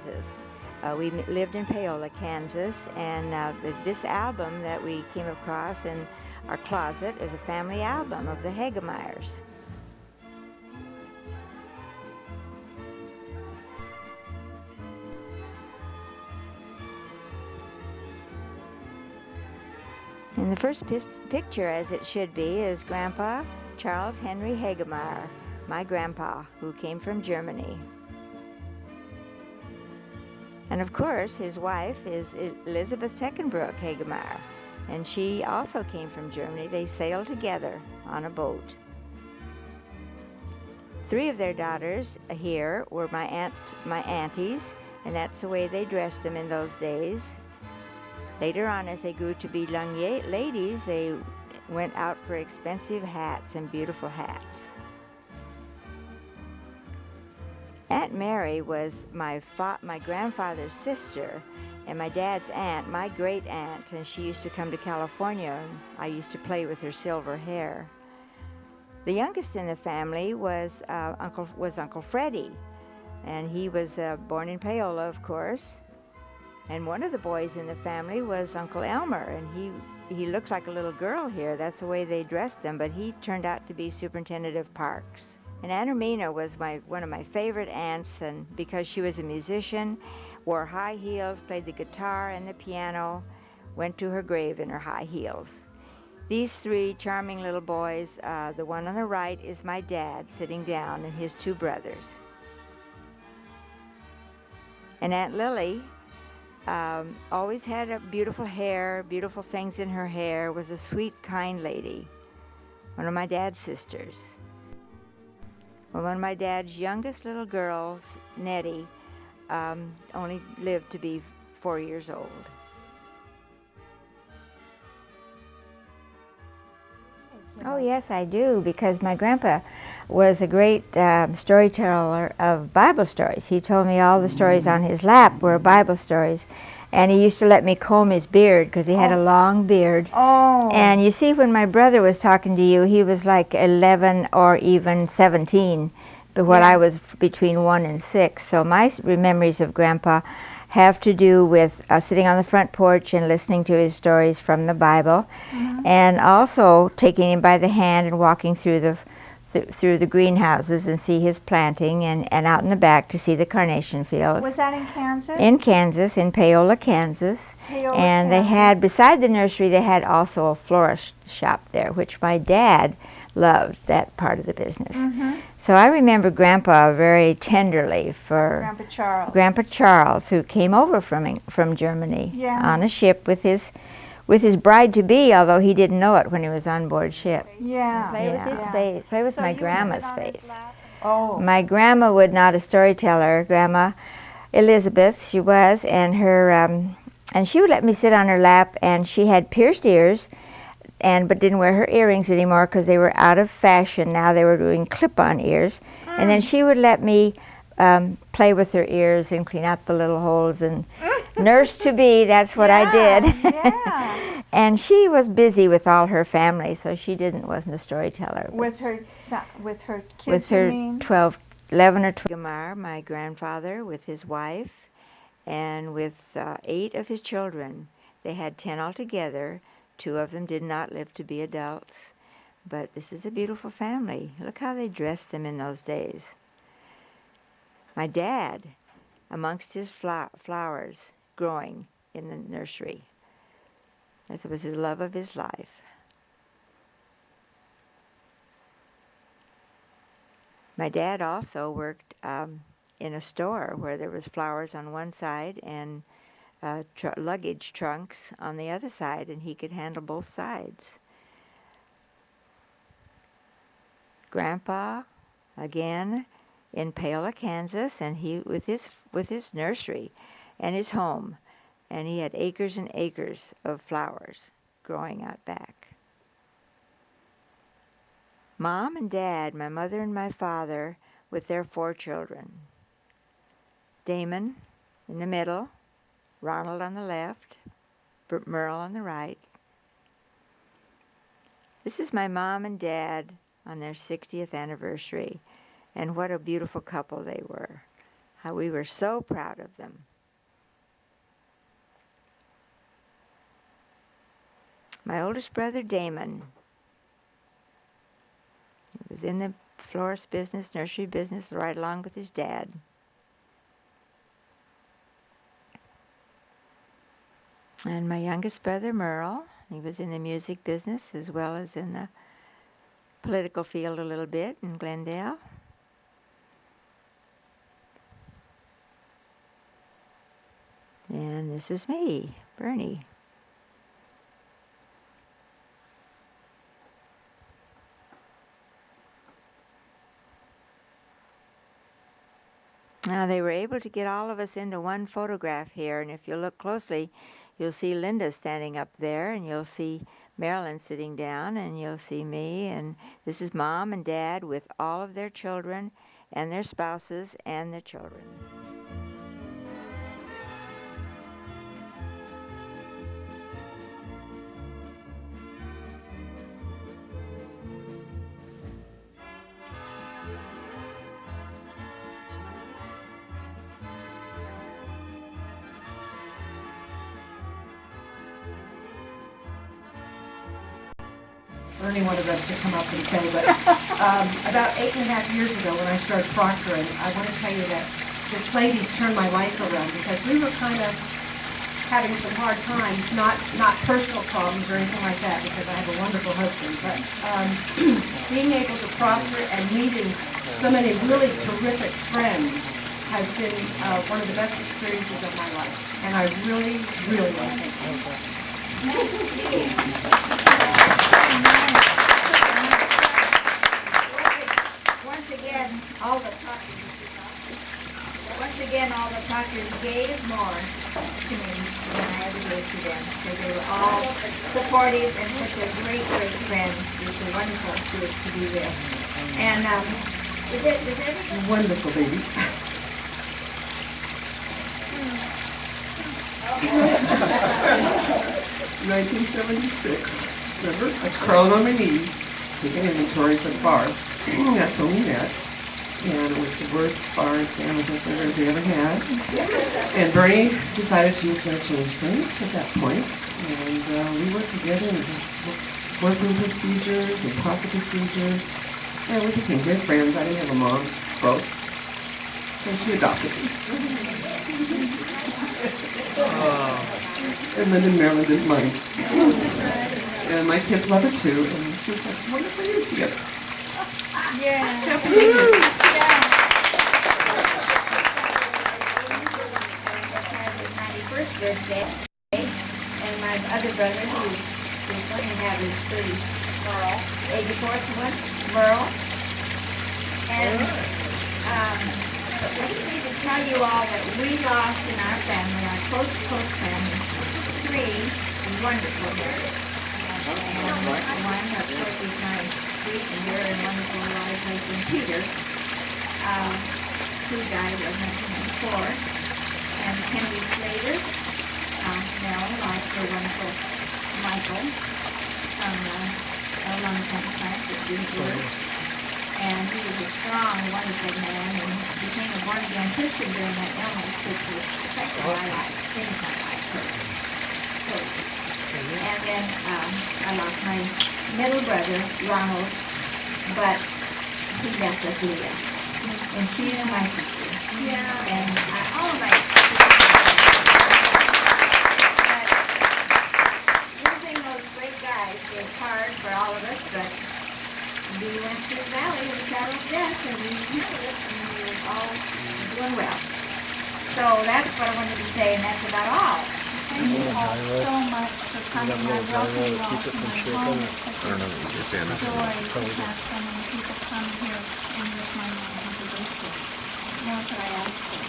Kansas. We lived in Paola, Kansas, and this album that we came across in our closet is a family album of the Hagemeyers. And the first picture, as it should be, is Grandpa Charles Henry Hagemeyer, my grandpa, who came from Germany. And of course, his wife is Elizabeth Teckenbrook Hagemeyer, and she also came from Germany. They sailed together on a boat. 3 of their daughters here were my aunties, and that's the way they dressed them in those days. Later on, as they grew to be young ladies, they went out for expensive hats and beautiful hats. Aunt Mary was my grandfather's sister and my dad's aunt, my great aunt, and she used to come to California, and I used to play with her silver hair. The youngest in the family was Uncle Freddie, and he was born in Paola, of course. And one of the boys in the family was Uncle Elmer, and he looked like a little girl here. That's the way they dressed him, but he turned out to be superintendent of parks. And Aunt Ermina was one of my favorite aunts, and because she was a musician, wore high heels, played the guitar and the piano, went to her grave in her high heels. These 3 charming little boys, the one on the right is my dad sitting down, and his 2 brothers. And Aunt Lily always had a beautiful hair, beautiful things in her hair, was a sweet, kind lady, one of my dad's sisters. Well, one of my dad's youngest little girls, Nettie, only lived to be 4 years old. Oh, yes, I do, because my grandpa was a great storyteller of Bible stories. He told me all the stories on his lap were Bible stories, and he used to let me comb his beard because he had a long beard. Oh. And you see, when my brother was talking to you, he was like 11 or even 17, but when I was between 1 and 6. So my memories of Grandpa have to do with sitting on the front porch and listening to his stories from the Bible, and also taking him by the hand and walking through the greenhouses and see his planting, and out in the back to see the carnation fields. Was that in Kansas? In Kansas, in Paola, Kansas. And they had, beside the nursery, they had also a florist shop there, which my dad loved, that part of the business. So I remember Grandpa very tenderly for Grandpa Charles, who came over from Germany on a ship with his bride-to-be, although he didn't know it when he was on board ship. Play with his face, play with my grandma's face. Oh. My grandma was not a storyteller. Grandma Elizabeth, she was, and she would let me sit on her lap, and she had pierced ears, but didn't wear her earrings anymore because they were out of fashion. Now they were doing clip-on ears. And then she would let me play with her ears and clean out the little holes, and nurse to be, that's what I did. And she was busy with all her family, so she wasn't a storyteller. With her kids, with her 11 or 12. My grandfather with his wife, and with 8 of his children. They had 10 altogether. 2 of them did not live to be adults. But this is a beautiful family. Look how they dressed them in those days. My dad, amongst his flowers growing in the nursery. That was the love of his life. My dad also worked in a store where there was flowers on one side and luggage trunks on the other side, and he could handle both sides. Grandpa, again, in Paola, Kansas, and he with his nursery and his home, and he had acres and acres of flowers growing out back. Mom and Dad, my mother and my father, with their 4 children. Damon in the middle, Ronald on the left, Merle on the right. This is my mom and dad on their 60th anniversary, and what a beautiful couple they were. how we were so proud of them. My oldest brother, Damon, he was in the florist business, nursery business, right along with his dad. And my youngest brother, Merle, he was in the music business as well as in the political field a little bit in Glendale. And this is me, Bernie. Now, they were able to get all of us into one photograph here, and if you look closely, you'll see Linda standing up there, and you'll see Marilyn sitting down, and you'll see me, and this is Mom and Dad with all of their children and their spouses and their children. Bernie wanted us to come up and say, but about 8.5 years ago when I started proctoring, I want to tell you that this lady turned my life around because we were kind of having some hard times, not personal problems or anything like that because I have a wonderful husband, but being able to proctor and meeting so many really terrific friends has been one of the best experiences of my life. And I really, really want to thank you. Once again, all the proctors gave more to me than I ever gave to them. Because they were all supportive and such a great, great friend. It's a wonderful to be with. And is it Wonderful, baby. Hmm. 1976. Remember? I was crawling on my knees, taking inventory for the bar. That's when we met. And it was the worst bar family dinner we ever had. And Bernie decided she was going to change things at that point. And we worked together and working procedures and pocket procedures. And we became good friends. I didn't have a mom, both. And she adopted me. And then Marilyn didn't mind. And my kids love it too. And we've had wonderful years together. Yeah. Happy New Year. First birthday, and my other brother, who's going to have his 84th one, Merle. And I just need to tell you all that we lost in our family, our close family, 3 wonderful girls. And one, of course, is my sweet and dear and wonderful alive husband, Peter, who died in 1994. And Henry Slater, Mel, like the wonderful Michael from a lung transplant that didn't work. And he was a strong, wonderful man and became a born-again Christian during that illness, which was affected my life, changed my life. And then I lost my middle brother, Ronald, but he left us Leah. And she's my sister. Yeah. And all of my losing those great guys was hard for all of us, but we went through the valley of the shadow of death, and we handled it, and we were all doing well. So that's what I wanted to say, and that's about all. Thank you all so much for coming. I welcome you all to my home. It's such a joy to have so many people come here and with my mom and do this. What could I ask for?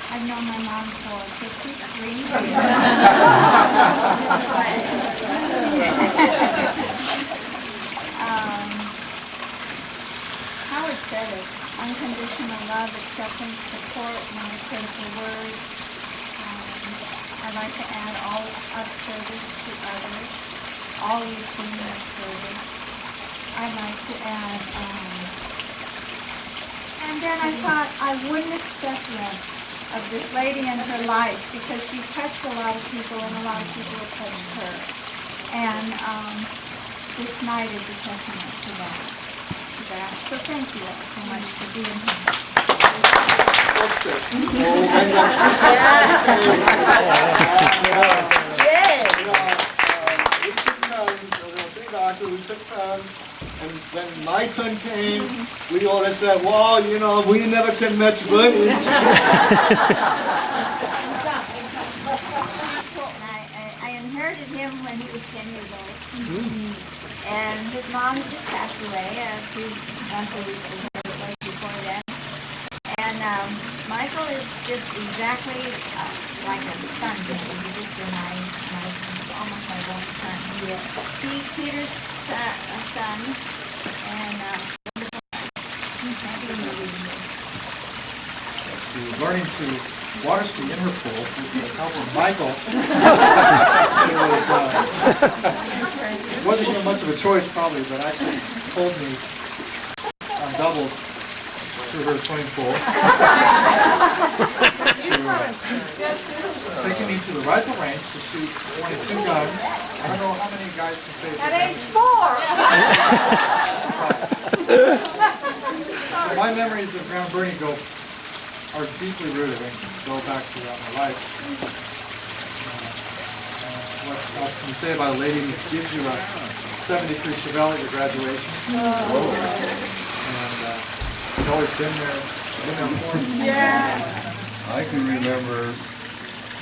I've known my mom for 53 years. Howard said it. Unconditional love, acceptance, support, non-critical words. I'd like to add all of service to others, always being of service. I'd like to add And then I thought I wouldn't expect less of this lady in her life because she touched a lot of people and a lot of people have touched her. And this night is a testament to that. So thank you all so much for being here. We took turns, and when my turn came, we always said, well, you know, we never can match Bernie's. I inherited him when he was 10 years old. And his mom just passed away a few months before then. And Michael is just exactly like a son to me. He's just almost my own son. He's Peter's son, and he's happy to be here. She was learning to water ski in her pool with the help of Michael. It wasn't even much of a choice probably, but actually pulled me on doubles through her swimming pool. Taking me to the rifle range to shoot 22 guns. I don't know how many guys can say At age 4! So my memories of Ground Bernie are deeply rooted and go back throughout my life. What else can you say about a lady who gives you a 73 Chevelle at your graduation? And she's always been there for me. Yeah. I can remember,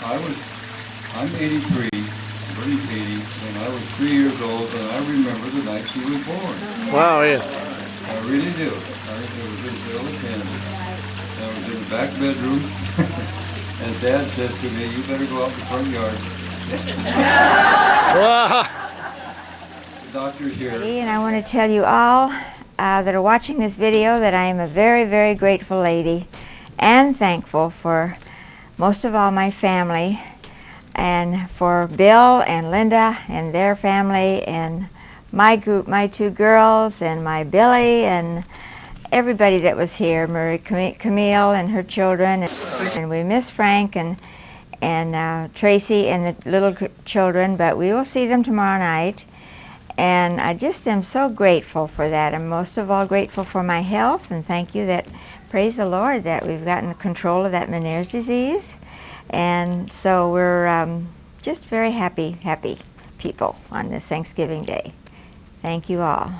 I'm 83, Bernie's 80, and I was 3 years old, and I remember the night she was born. Wow, yeah. I really do. It was in early Canada. I was in the back bedroom, and Dad said to me, you better go out the front yard. Wow. The doctor's here. And I want to tell you all that are watching this video that I am a very, very grateful lady and thankful for most of all my family, and for Bill and Linda and their family, and my group, my 2 girls, and my Billy, and everybody that was here, Camille and her children, and we miss Frank and Tracy and the little children, but we will see them tomorrow night. And I just am so grateful for that. I'm most of all grateful for my health, and thank you that, praise the Lord, that we've gotten control of that Meniere's disease. And so we're just very happy people on this Thanksgiving Day. Thank you all.